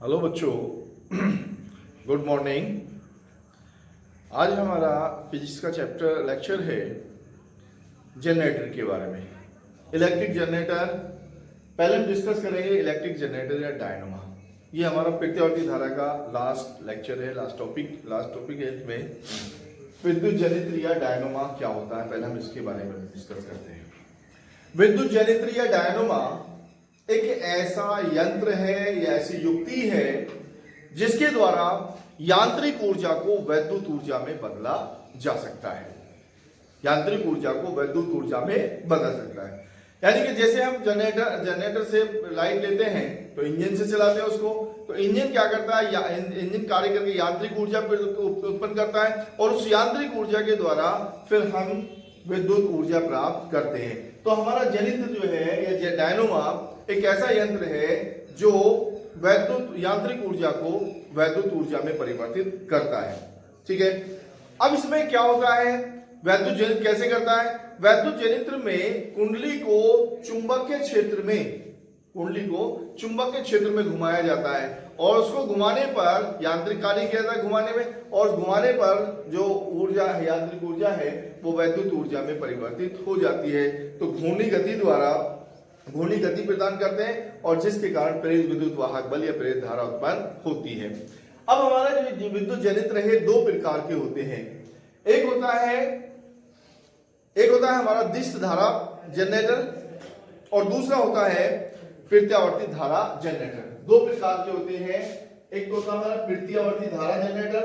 Hello बच्चों, good morning. आज हमारा फिजिक्स का चैप्टर लेक्चर है जनरेटर के बारे में। इलेक्ट्रिक जनरेटर पहले हम डिस्कस करेंगे। इलेक्ट्रिक जनरेटर या डायनोमा, ये हमारा प्रत्यावर्ती धारा का लास्ट लेक्चर है, लास्ट टॉपिक है। इसमें विद्युत जनित्र या डायनोमा क्या होता है, पहले हम इसके बारे में डिस्कस करते हैं। विद्युत जनित्र या डायनोमा एक ऐसा यंत्र है या ऐसी युक्ति है जिसके द्वारा यांत्रिक ऊर्जा को वैद्युत ऊर्जा में बदला जा सकता है। यांत्रिक ऊर्जा को वैद्युत ऊर्जा में बदल सकता है। यानी कि जैसे हम जनरेटर से लाइट लेते हैं तो इंजन से चलाते हैं उसको, तो इंजन क्या करता है, इंजन कार्य करके यांत्रिक ऊर्जा उत्पन्न करता है और उस यांत्रिक ऊर्जा के द्वारा फिर हम विद्युत ऊर्जा प्राप्त करते हैं। तो हमारा जनित्र जो है या डायनोमा एक ऐसा यंत्र है जो वैद्युत यांत्रिक ऊर्जा को वैद्युत ऊर्जा में परिवर्तित करता है। ठीक है, अब इसमें क्या होता है, वैद्युत जनित्र कैसे करता है? वैद्युत जनित्र में कुंडली को चुंबकीय क्षेत्र में घुमाया जाता है और उसको घुमाने पर यांत्रिक कार्य किया जाता है घुमाने में, और घुमाने पर जो ऊर्जा है, यांत्रिक ऊर्जा है, वो वैद्युत ऊर्जा में परिवर्तित हो जाती है। तो घूर्णी गति प्रदान करते हैं और जिसके कारण प्रेरित विद्युत वाहक बल या प्रेरित धारा उत्पन्न होती है। अब हमारा जो विद्युत जनित्र है दो प्रकार के होते हैं। एक होता है हमारा दिष्ट धारा जनरेटर और दूसरा होता है प्रत्यावर्ती धारा जनरेटर। दो प्रकार के होते हैं। एक होता है हमारा प्रत्यावर्ती धारा जनरेटर,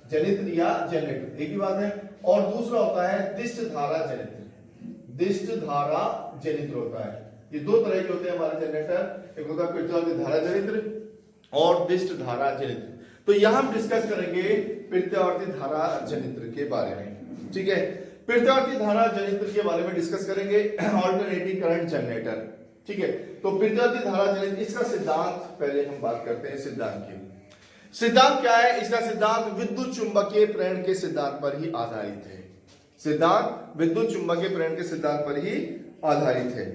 जनित्र या जनरेटर एक ही बात है। और दूसरा होता है दिष्ट धारा जनित्र होता है। ये दो तरह के होते हैं हमारे जनरेटर। एक होता है प्रत्यावर्ती धारा जनित्र और दिष्ट धारा जनित्र। तो यहां हम डिस्कस करेंगे प्रत्यावर्ती धारा जनित्र के बारे में। ठीक है, प्रत्यावर्ती धारा जनित्र के बारे में डिस्कस करेंगे। Alternating current generator. ठीक है, तो प्रत्यावर्ती धारा जनित्र, इसका सिद्धांत पहले हम बात करते हैं। सिद्धांत क्या है? इसका सिद्धांत विद्युत चुंबकीय प्रेरण के सिद्धांत पर ही आधारित है।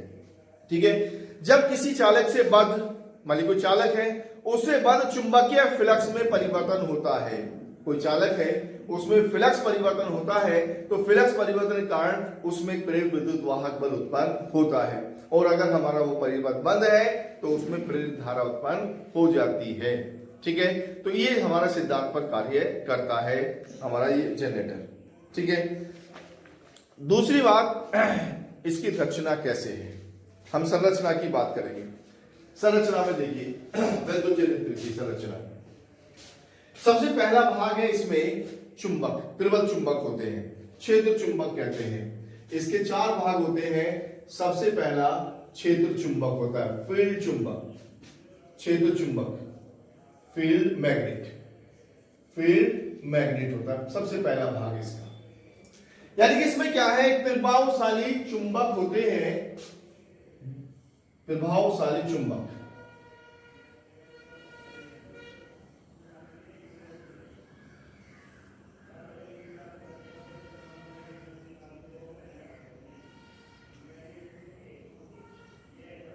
ठीक है, जब किसी चालक से बद्ध, मान लीजिए कोई चालक है, उससे बद्ध चुंबकीय फ्लक्स में परिवर्तन होता है। कोई चालक है, उसमें फ्लक्स परिवर्तन होता है, तो फ्लक्स परिवर्तन के कारण उसमें प्रेरित विद्युत वाहक बल उत्पन्न होता है। और अगर हमारा वो परिवर्तन बंद है तो उसमें प्रेरित धारा उत्पन्न हो जाती है। ठीक है, तो ये हमारा सिद्धांत पर कार्य करता है हमारा ये जनरेटर। ठीक है, दूसरी बात, इसकी रचना कैसे है, हम संरचना की बात करेंगे। संरचना में देखिए विद्युत जनित्र की संरचना, सबसे पहला भाग है इसमें चुंबक, प्रबल चुंबक होते हैं, क्षेत्र चुंबक कहते हैं। इसके चार भाग होते हैं। सबसे पहला क्षेत्र चुंबक होता है, फील्ड चुंबक, क्षेत्र चुंबक, फील्ड मैग्नेट होता है सबसे पहला भाग इसका। यानी कि इसमें क्या है, एक प्रभावशाली चुंबक होते हैं, प्रभावशाली चुंबक।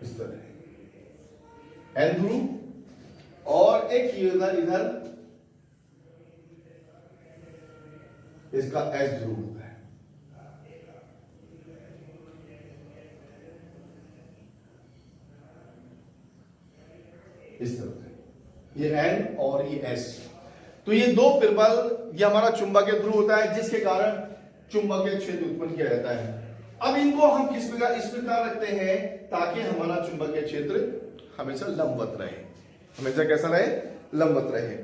इस तरह एन ध्रुव और एक इधर इसका एस ध्रुव होता है। इस तरह से ये एन और ये एस, तो ये दो प्रबल, ये हमारा चुंबकीय ध्रुव होता है जिसके कारण चुंबकीय क्षेत्र उत्पन्न किया जाता है। अब इनको हम किस प्रकार, इस प्रकार रखते हैं ताकि हमारा चुंबकीय क्षेत्र हमेशा लंबवत रहे, हमेशा कैसा रहे, लंबवत रहे।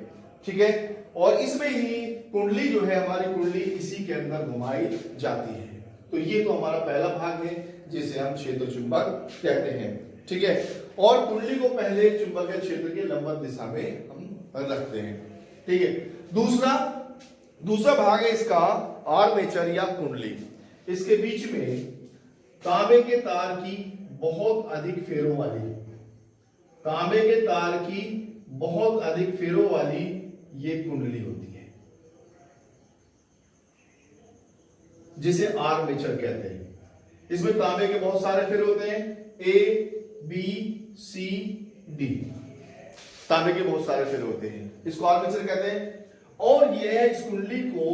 ठीक है, और इसमें ही कुंडली जो है, हमारी कुंडली इसी के अंदर घुमाई जाती है। तो ये तो हमारा पहला भाग है जिसे हम क्षेत्र चुंबक कहते हैं। ठीक है, और कुंडली को पहले चुंबकीय क्षेत्र के लंबवत दिशा में हम रखते हैं। ठीक है, दूसरा भाग है इसका आर्मेचर या कुंडली। इसके बीच में तांबे के तार की बहुत अधिक फेरों वाली ये कुंडली होती है, जिसे आर्मेचर कहते हैं। इसमें तांबे के बहुत सारे फेरे होते हैं, ए बी सी डी, तांबे के बहुत सारे फेरे होते हैं, इसको आर्मेचर कहते हैं। और यह इस कुंडली को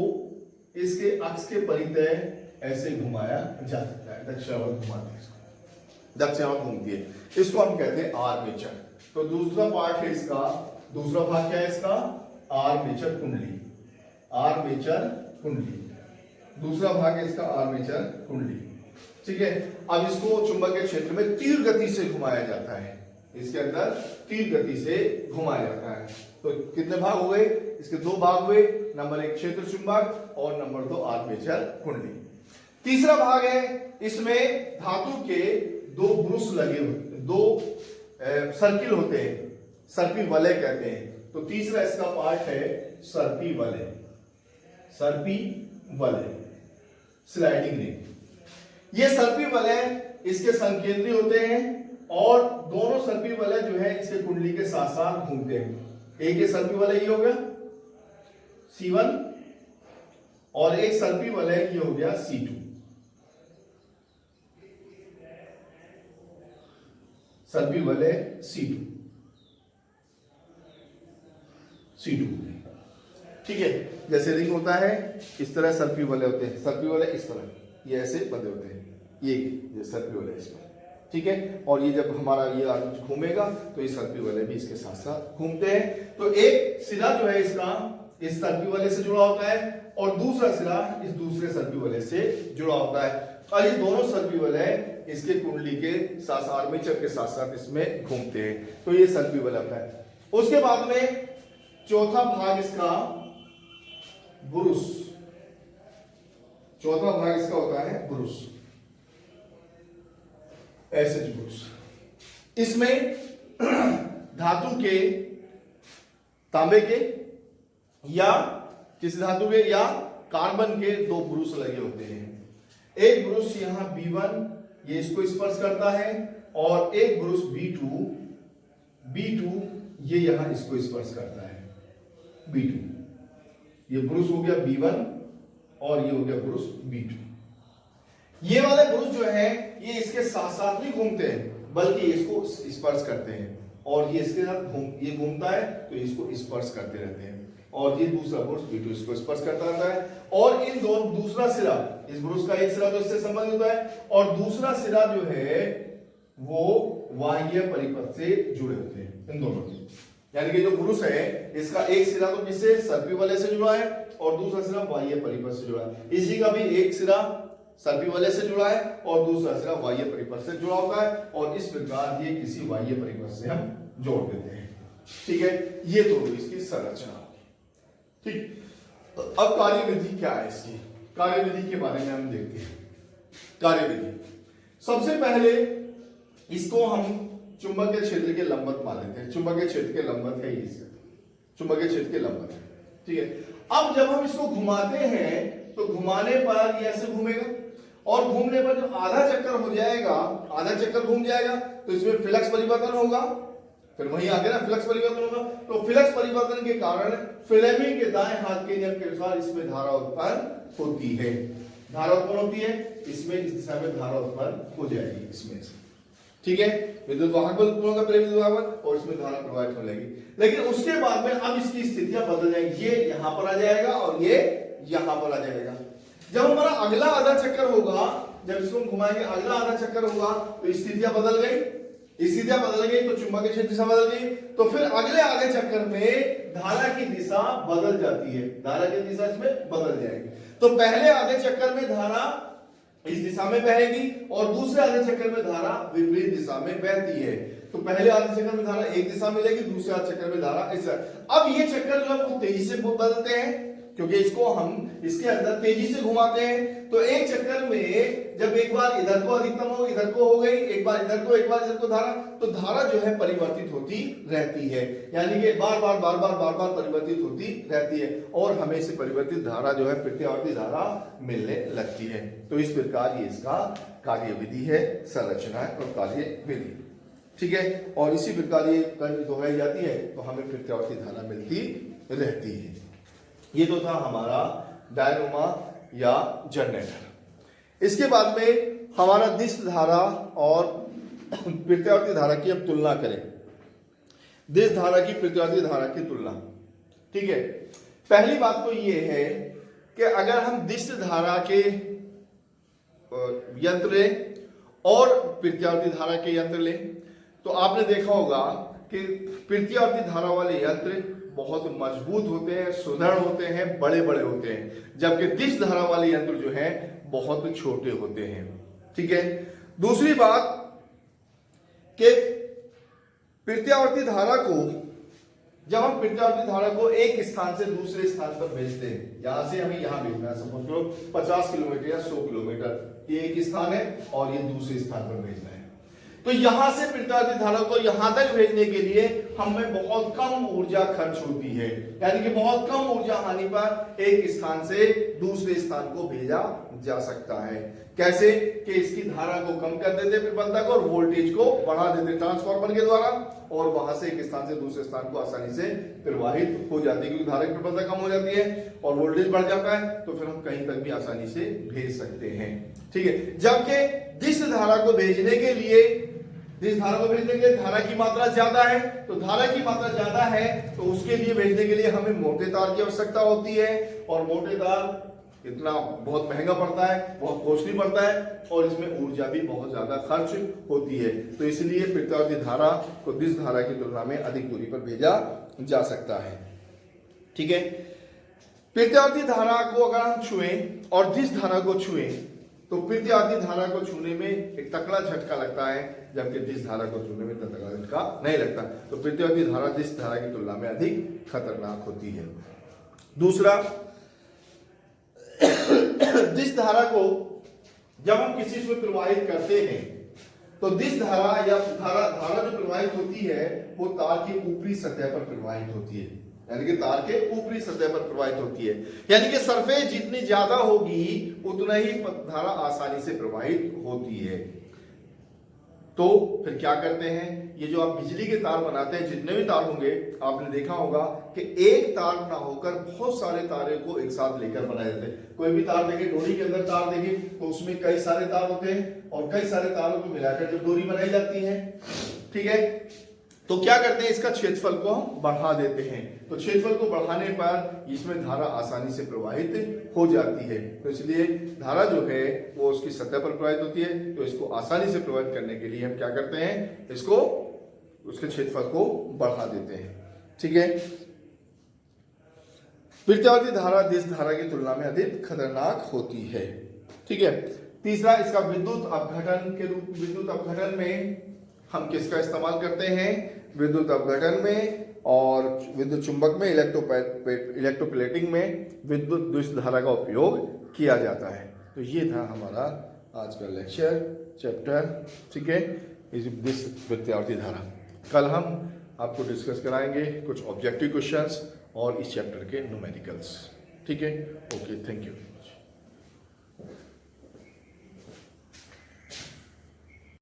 इसके अक्ष के परितः ऐसे घुमाया जा सकता है, दक्षिणावर्त घुमाते हैं इसको, दक्षिणावर्त घूमती है, इसको हम कहते हैं आर्मेचर। तो दूसरा पार्ट है इसका, दूसरा भाग क्या है इसका, आर्मेचर कुंडली, आर्मेचर कुंडली, दूसरा भाग है इसका आर्मेचर कुंडली, ठीक है। अब इसको चुंबकीय क्षेत्र में तीव्र गति से घुमाया जाता है, इसके अंदर तीव्र गति से घुमाया जाता है। तो कितने भाग हो गए, इसके दो भाग हुए, नंबर 1 क्षेत्र चुंबक और नंबर 2 आर्मेचर कुंडली। तीसरा भाग है, इसमें धातु के दो ब्रुश लगे होते, दो सर्किल होते हैं, सर्पी वलय कहते हैं। तो तीसरा इसका पार्ट है सर्पी वलय, सर्पी वलय, स्लाइडिंग रिंग। ये सर्पी वलय इसके संकेंद्री होते हैं और दोनों सर्पी वलय जो है इसके कुंडली के साथ साथ घूमते हैं। एक ये सर्पी वलय ये हो गया C1 और एक सर्पी वलय ये हो गया C2, सर्पी वलय C2, ठीक है। जैसे रिंग होता है इस तरह सर्पी वलय होते हैं, सर्पी वलय इस तरह ये ऐसे बंधे होते हैं, ये सर्पी वलय इसमें, ठीक है। और ये जब हमारा ये घूमेगा तो ये सर्पी वलय भी इसके साथ साथ घूमते हैं। तो एक सिरा जो है इसका इस सर्पी वलय से जुड़ा होता है और दूसरा सिरा इस दूसरे सर्पी वलय से जुड़ा होता है, और ये दोनों सर्पी वलय इसके कुंडली के साथ आर्मेचर के साथ साथ इसमें घूमते हैं। तो ये सर्पी वलय होता है। उसके बाद में चौथा भाग इसका ब्रुश, चौथा भाग इसका होता है ब्रुश, ऐसे ब्रुश। इसमें धातु के, तांबे के या किसी धातु के या कार्बन के दो ब्रुश लगे होते हैं। एक ब्रुश यहां B1 ये इसको स्पर्श करता है और एक ब्रुश B2 ये यहां इसको स्पर्श करता है, B2। ये ब्रुश हो गया B1 और ये हो गया ब्रुश B2। ये वाले ब्रुश जो है ये इसके साथ साथ नहीं घूमते हैं बल्कि इसको स्पर्श करते हैं, और ये इसके साथ ये घूमता है तो इसको स्पर्श करते रहते हैं, और ये दूसरा ब्रुश B2 इसको स्पर्श करता रहता है। और इन दोनों, दूसरा सिरा, इस ब्रुश का एक सिरा तो इससे संबंधित होता है और दूसरा सिरा जो है वो वाह्य परिपथ से जुड़े होते हैं, इन दोनों से। यानी कि जो ब्रुश है इसका एक सिरा तो किससे, सर्पी वलय से जुड़ा है और दूसरा सिरा बाह्य परिपथ से जुड़ा है। इसी का भी एक सिरा सर्पी वलय से जुड़ा है और दूसरा सिरा बाह्य परिपथ से जुड़ा होता है, और इस प्रकार ये किसी बाह्य परिपथ से हम जोड़ देते हैं, ठीक है। ये तो इसकी संरचना, ठीक। अब कार्यविधि क्या है इसकी, कार्यविधि के बारे में हम देखते हैं। कार्यविधि, सबसे पहले इसको हम चुंबकीय क्षेत्र के लंबवत मान लेते हैं। चुंबकीय क्षेत्र के लंबवत है ये, चुंबकीय क्षेत्र के लंबवत है, ठीक है। अब जब हम इसको घुमाते हैं तो घुमाने पर ये ऐसे घूमेगा और घूमने पर जब आधा चक्कर हो जाएगा, आधा चक्कर घूम जाएगा तो इसमें फ्लक्स परिवर्तन होगा, फिर वहीं आगे ना फ्लक्स परिवर्तन होगा। तो फ्लक्स परिवर्तन के कारण फ्लेमिंग के दाएं हाथ के नियम के अनुसार इसमें धारा उत्पन्न होती है, धारा उत्पन्न होती है, इसमें इस दिशा में धारा उत्पन्न हो जाएगी इसमें से, ठीक है। विद्युत वाहक बल उत्पन्न होगा, पहले विद्युत वाहक बल, और इसमें धारा प्रवाहित होने लगेगी। लेकिन उसके बाद में अब इसकी स्थितियां बदल जाएंगी, ये यहां पर आ जाएगा और ये यहां पर आ जाएगा। जब हमारा अगला आधा चक्कर होगा, जब इसको हम घुमाएंगे अगला आधा चक्कर होगा तो स्थितियां बदल गई, स्थितियां बदल गई तो चुंबकीय क्षेत्र दिशा बदल गई, तो फिर अगले आधे चक्कर में धारा की दिशा बदल जाती है, धारा की दिशा इसमें बदल जाएगी। तो पहले आधे चक्कर में धारा इस दिशा में बहेगी और दूसरे आधे चक्कर में धारा विपरीत दिशा में बहती है। तो पहले आधे चक्कर में धारा एक दिशा मिलेगी, दूसरे आधे चक्कर में धारा इस। अब ये चक्कर जो है वो तेजी से बदलते हैं क्योंकि इसको हम इसके अंदर तेजी से घुमाते हैं। तो एक चक्कर में जब एक बार इधर को अधिकतम हो, इधर को हो गई, एक बार इधर को, एक बार इधर को धारा, तो धारा जो है परिवर्तित होती रहती है, यानी कि बार बार परिवर्तित होती रहती है और हमें से परिवर्तित धारा जो है प्रत्यावर्ती धारा मिलने लगती है। तो इस प्रकार ये इसका कार्यविधि है, संरचना है और कार्यविधि, ठीक है। और इसी प्रकार ये दोहराई जाती है तो हमें प्रत्यावर्ती धारा मिलती रहती है। ये तो था हमारा डायनोमा या जनरेटर। इसके बाद में हमारा दिश धारा और प्रत्यावर्ती धारा की हम तुलना करें, दिश धारा की प्रत्यावर्ती धारा की तुलना। ठीक है, पहली बात तो ये है कि अगर हम दिश धारा के यंत्र लें और प्रत्यावर्ती धारा के यंत्र लें तो आपने देखा होगा कि प्रत्यावर्ती धारा वाले यंत्र बहुत मजबूत होते हैं, सुदृढ़ होते हैं, बड़े बड़े होते हैं, जबकि दिश धारा वाले यंत्र जो हैं बहुत छोटे होते हैं। ठीक है, दूसरी बात कि प्रत्यावर्ती धारा को जब हम प्रत्यावर्ती धारा को एक स्थान से दूसरे स्थान पर भेजते हैं, यहां से हमें यहां भेजना है, सपोज करो 50 किलोमीटर या 100 किलोमीटर, ये एक स्थान है और ये दूसरे स्थान पर भेजना है, तो यहां से प्रत्यावर्ती धारा को यहां तक भेजने के लिए हमें बहुत कम ऊर्जा खर्च होती है, यानी कि बहुत कम ऊर्जा हानि पर एक स्थान से दूसरे स्थान को भेजा जा सकता है। कैसे कि इसकी धारा को कम कर देते प्रबंधक और वोल्टेज को बढ़ा देते ट्रांसफार्मर के द्वारा, और वहां से एक स्थान से दूसरे स्थान को आसानी से प्रवाहित हो जाती है, क्योंकि धारा की प्रबंधक कम हो जाती है और वोल्टेज बढ़ जाता है, तो फिर हम कहीं तक भी आसानी से भेज सकते हैं। ठीक है, जबकि दिश धारा को भेजने के लिए धारा की मात्रा ज्यादा है, तो धारा की मात्रा ज्यादा है तो उसके लिए भेजने के लिए हमें मोटे तार की आवश्यकता होती है, और मोटे तार इतना बहुत महंगा पड़ता है, बहुत कॉस्टली पड़ता है, और इसमें ऊर्जा भी बहुत ज्यादा खर्च होती है, तो इसलिए प्रत्यावर्ती धारा को दिश धारा की तुलना में अधिक दूरी पर भेजा जा सकता है। ठीक है, प्रत्यावर्ती धारा को अगर हम छुएं और दिश धारा को छुएं तो प्रत्यावर्ती धारा को छूने में एक तकड़ा झटका लगता है, जबकि दिश धारा को छूने में इतना तकड़ा झटका नहीं लगता, तो प्रत्यावर्ती धारा दिश धारा की तुलना में अधिक खतरनाक होती है। दूसरा, दिश धारा को जब हम किसी से प्रवाहित करते हैं तो दिश धारा या धारा जो प्रवाहित होती है वो तार की ऊपरी सतह पर प्रवाहित होती है, यानी कि तार के ऊपरी सतह पर प्रवाहित होती है, यानी कि सरफेस जितनी ज्यादा होगी उतना ही धारा आसानी से प्रवाहित होती है। तो फिर क्या करते हैं, ये जो आप बिजली के तार बनाते हैं, जितने भी तार होंगे आपने देखा होगा कि एक तार ना होकर बहुत सारे तारे को एक साथ लेकर बनाए जाते हैं। कोई भी तार देखें, डोरी के अंदर तार देखें तो उसमें कई सारे तार होते हैं, और कई सारे तारों को मिलाकर जब डोरी बनाई जाती है, ठीक है, तो क्या करते हैं, इसका क्षेत्रफल को हम बढ़ा देते हैं, तो क्षेत्रफल को बढ़ाने पर इसमें धारा आसानी से प्रवाहित हो जाती है, तो इसलिए धारा जो है वो उसकी सतह पर प्रवाहित होती है, तो इसको आसानी से प्रवाहित करने के लिए हम क्या करते हैं, इसको उसके क्षेत्रफल को बढ़ा देते हैं। ठीक है, प्रत्यावर्ती धारा दिश धारा की तुलना में अधिक खतरनाक होती है। ठीक है, तीसरा, इसका विद्युत अपघटन के रूप, विद्युत अपघटन में हम किसका इस्तेमाल करते हैं, विद्युत अपघटन में और विद्युत चुंबक में, इलेक्ट्रोप्लेटिंग में विद्युत दिश धारा का उपयोग किया जाता है। तो ये था हमारा आज का लेक्चर चैप्टर। ठीक है, इस दिश प्रत्यावर्ती धारा। कल हम आपको डिस्कस कराएंगे कुछ ऑब्जेक्टिव क्वेश्चंस और इस चैप्टर के न्यूमेरिकल्स। ठीक है, ओके, थैंक यू।